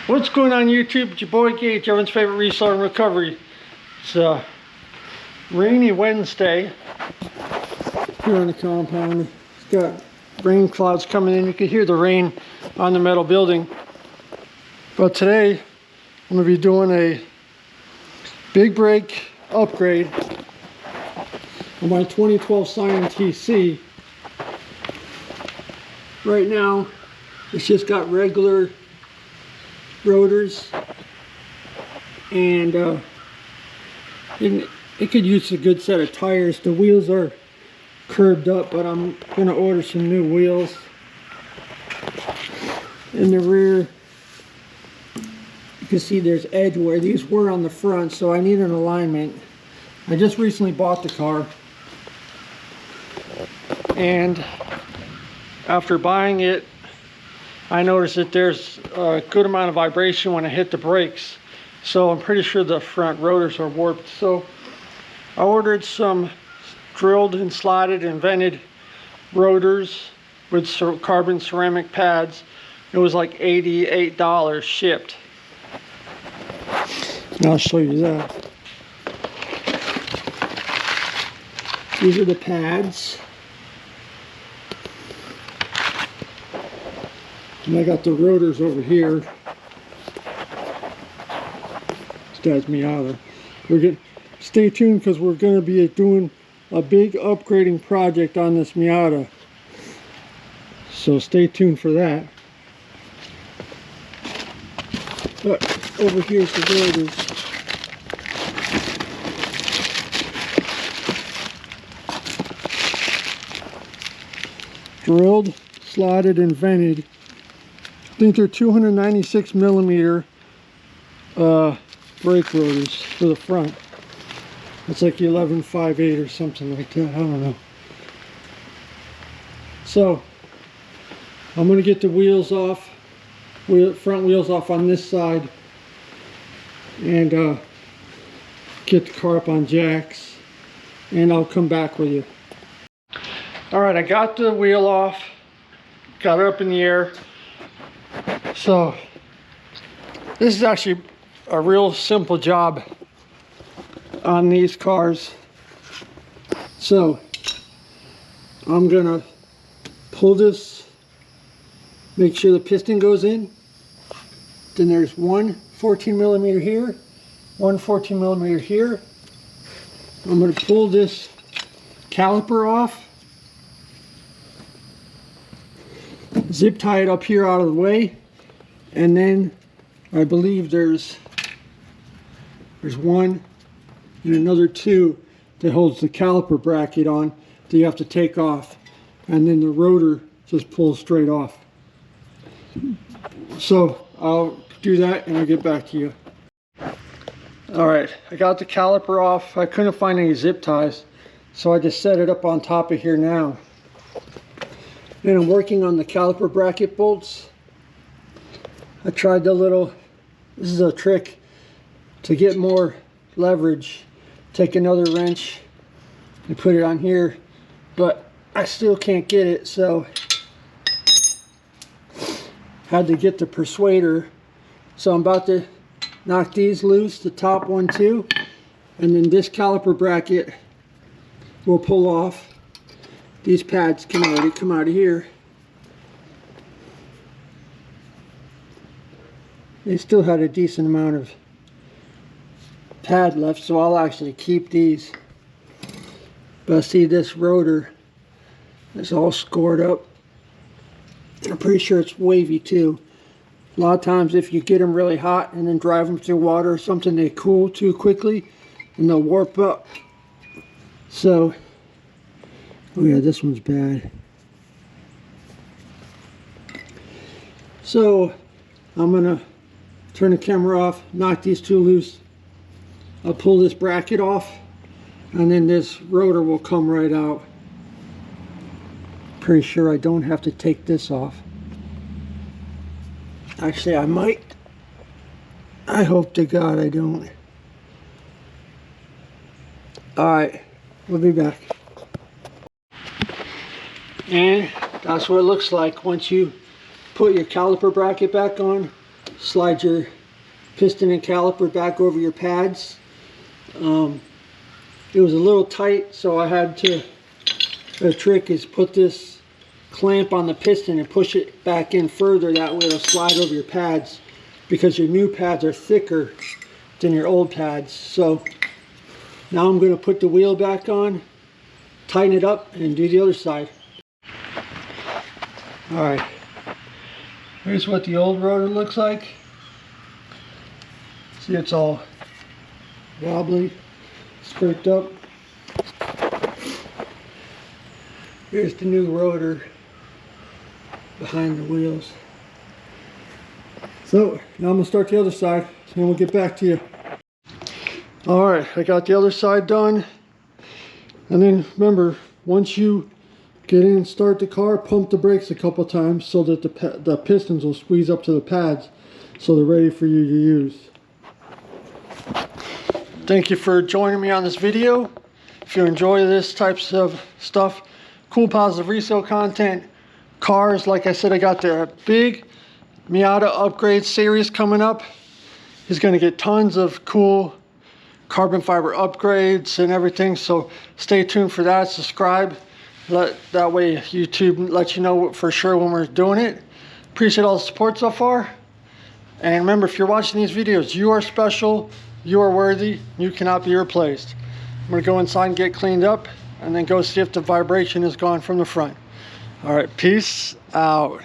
What's going on YouTube? It's your boy Gage, everyone's favorite reseller and recovery. It's a rainy Wednesday here on the compound. It's got rain clouds coming in. You can hear the rain on the metal building. But today I'm going to be doing a big brake upgrade on my 2012 Scion TC. Right now it's just got regular rotors, and it could use a good set of tires. The wheels are curved up, but I'm going to order some new wheels. In the rear you can see there's edge wear. These were on the front, so I need an alignment. I just recently bought the car, and after buying it I noticed that there's a good amount of vibration when I hit the brakes, so I'm pretty sure the front rotors are warped. So I ordered some drilled and slotted and vented rotors with carbon ceramic pads. It was like $88 shipped. And I'll show you that. These are the pads. And I got the rotors over here. This guy's Miata. Stay tuned, because we're going to be doing a big upgrading project on this Miata. So stay tuned for that. But over here's the rotors. Drilled, slotted, and vented. I think they're 296 millimeter brake rotors for the front. It's like 11.58 or something like that. I don't know. So I'm going to get the wheels off, front wheels off on this side, and get the car up on jacks, and I'll come back with you. Alright, I got the wheel off, got it up in the air. So this is actually a real simple job on these cars. So I'm gonna pull this, make sure the piston goes in. Then there's one 14 millimeter here, one 14 millimeter here. I'm gonna pull this caliper off, zip tie it up here out of the way, and then I believe there's one and another two that holds the caliper bracket on that you have to take off, and then the rotor just pulls straight off. So I'll do that and I'll get back to you. Alright, I got the caliper off. I couldn't find any zip ties, so I just set it up on top of here now. And I'm working on the caliper bracket bolts. I tried this is a trick to get more leverage. Take another wrench and put it on here, but I still can't get it, so had to get the persuader. So I'm about to knock these loose, the top one too, and then this caliper bracket will pull off. These pads can already come out of here. They still had a decent amount of pad left, so I'll actually keep these. But see, this rotor is all scored up. I'm pretty sure it's wavy too. A lot of times if you get them really hot and then drive them through water or something, they cool too quickly and they'll warp up. So, oh yeah, this one's bad. So I'm gonna turn the camera off, knock these two loose. I'll pull this bracket off, and then this rotor will come right out. Pretty sure I don't have to take this off. Actually, I might. I hope to God I don't. Alright, we'll be back. And that's what it looks like once you put your caliper bracket back on. slide your piston and caliper back over your pads. It was a little tight, so I had to, the trick is put this clamp on the piston and push it back in further. That way it'll slide over your pads, because your new pads are thicker than your old pads. So now I'm going to put the wheel back on, tighten it up, and do the other side. Alright, here's what the old rotor looks like. See, it's all wobbly, scraped up. Here's the new rotor behind the wheels. So now I'm going to start the other side, and we'll get back to you. Alright, I got the other side done. And then remember, once you get in and start the car, pump the brakes a couple times so that the pistons will squeeze up to the pads so they're ready for you to use. Thank you for joining me on this video. If you enjoy this types of stuff, cool positive resale content, cars, like I said, I got the big Miata upgrade series coming up. He's going to get tons of cool carbon fiber upgrades and everything, so stay tuned for that. Subscribe, that way YouTube lets you know for sure when we're doing it. Appreciate all the support so far, and remember, if you're watching these videos, you are special, you are worthy, you cannot be replaced. I'm going to go inside and get cleaned up, and then go see if the vibration is gone from the front. All right, peace out.